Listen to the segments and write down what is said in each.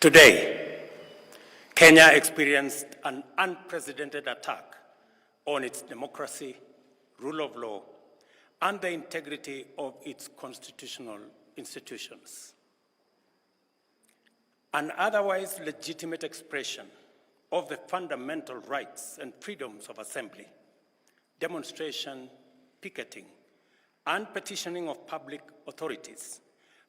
Today, Kenya experienced an unprecedented attack on its democracy, rule of law, and the integrity of its constitutional institutions. An otherwise legitimate expression of the fundamental rights and freedoms of assembly, demonstration, picketing, and petitioning of public authorities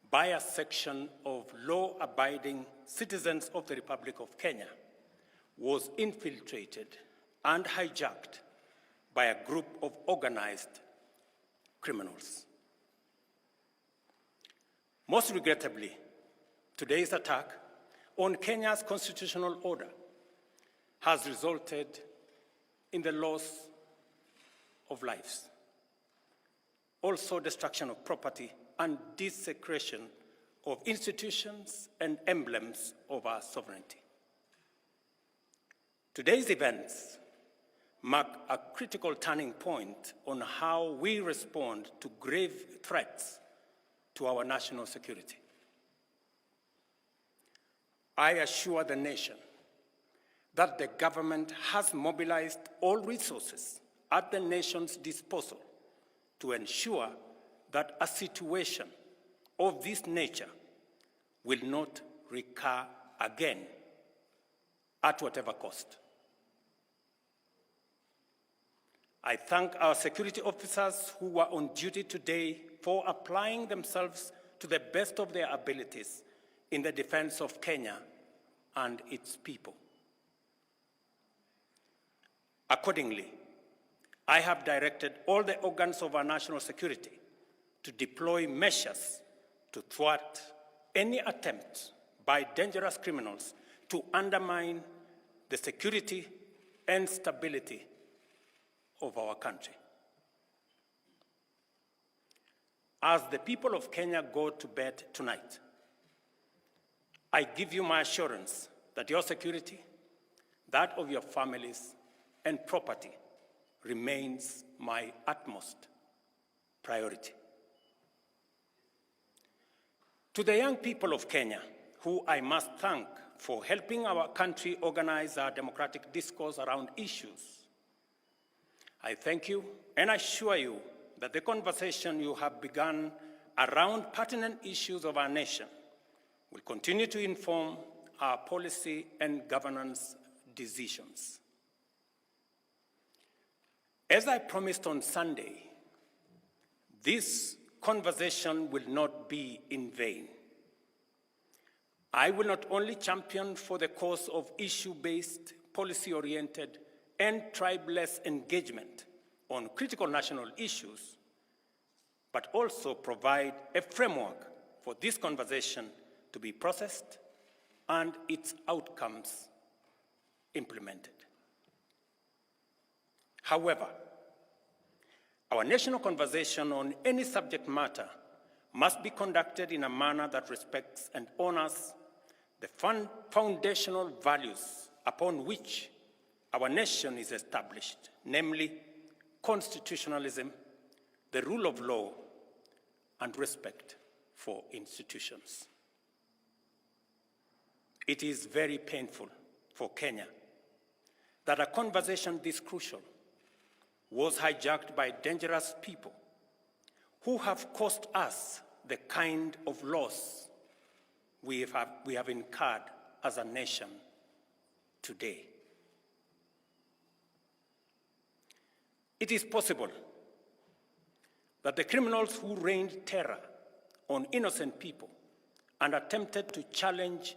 by a section of law-abiding citizens of the Republic of Kenya was infiltrated and hijacked by a group of organized criminals. Most regrettably, today's attack on Kenya's constitutional order has resulted in the loss of lives, also destruction of property and desecration of institutions and emblems of our sovereignty. Today's events mark a critical turning point on how we respond to grave threats to our national security. I assure the nation that the government has mobilized all resources at the nation's disposal to ensure that a situation of this nature will not recur again at whatever cost. I thank our security officers who were on duty today for applying themselves to the best of their abilities in the defense of Kenya and its people. Accordingly, I have directed all the organs of our national security to deploy measures to thwart any attempt by dangerous criminals to undermine the security and stability of our country. As the people of Kenya go to bed tonight, I give you my assurance that your security, that of your families, and property remains my utmost priority. To the young people of Kenya, who I must thank for helping our country organize our democratic discourse around issues, I thank you and assure you that the conversation you have begun around pertinent issues of our nation will continue to inform our policy and governance decisions. As I promised on Sunday, this conversation will not be in vain. I will not only champion for the cause of issue-based, policy-oriented, and tribeless engagement on critical national issues, but also provide a framework for this conversation to be processed and its outcomes implemented. However, our national conversation on any subject matter must be conducted in a manner that respects and honors the foundational values upon which our nation is established, namely constitutionalism, the rule of law, and respect for institutions. It is very painful for Kenya that a conversation this crucial was hijacked by dangerous people who have caused us the kind of loss we have incurred as a nation today. It is possible that the criminals who rained terror on innocent people and attempted to challenge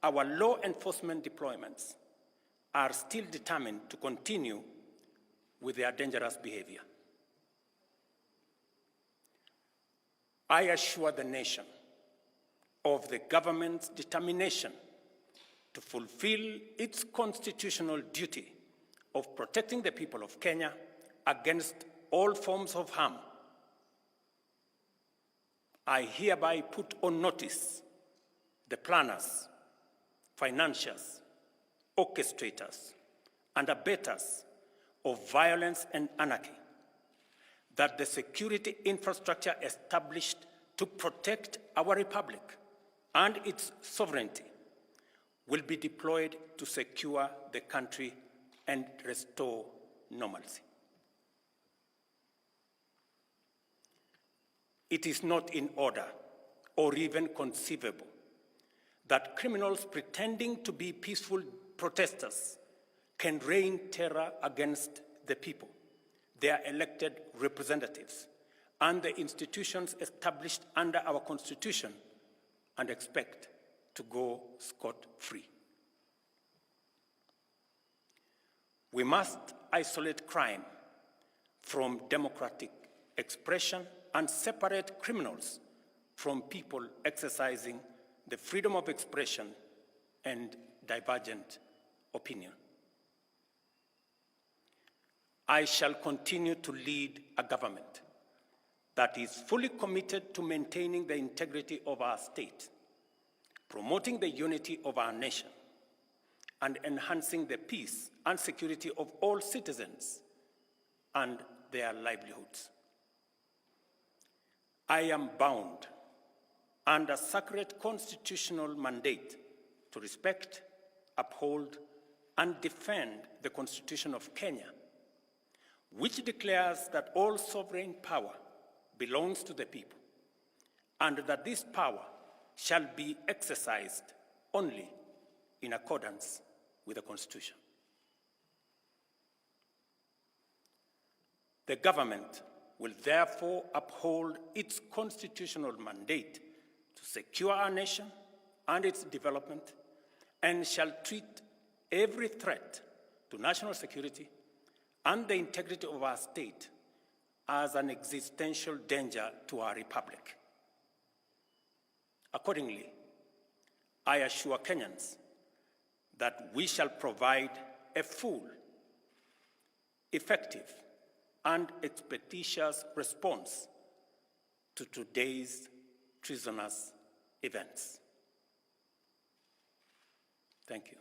our law enforcement deployments are still determined to continue with their dangerous behavior. I assure the nation of the government's determination to fulfill its constitutional duty of protecting the people of Kenya against all forms of harm. I hereby put on notice the planners, financiers, orchestrators, and abettors of violence and anarchy that the security infrastructure established to protect our republic and its sovereignty will be deployed to secure the country and restore normalcy. It is not in order or even conceivable that criminals pretending to be peaceful protesters can rain terror against the people, their elected representatives, and the institutions established under our Constitution, and expect to go scot-free. We must isolate crime from democratic expression and separate criminals from people exercising the freedom of expression and divergent opinion. I shall continue to lead a government that is fully committed to maintaining the integrity of our state, promoting the unity of our nation, and enhancing the peace and security of all citizens and their livelihoods. I am bound under sacred constitutional mandate to respect, uphold, and defend the Constitution of Kenya, which declares that all sovereign power belongs to the people, and that this power shall be exercised only in accordance with the Constitution. The government will therefore uphold its constitutional mandate to secure our nation and its development, and shall treat every threat to national security and the integrity of our state as an existential danger to our republic. Accordingly, I assure Kenyans that we shall provide a full, effective, and expeditious response to today's treasonous events. Thank you.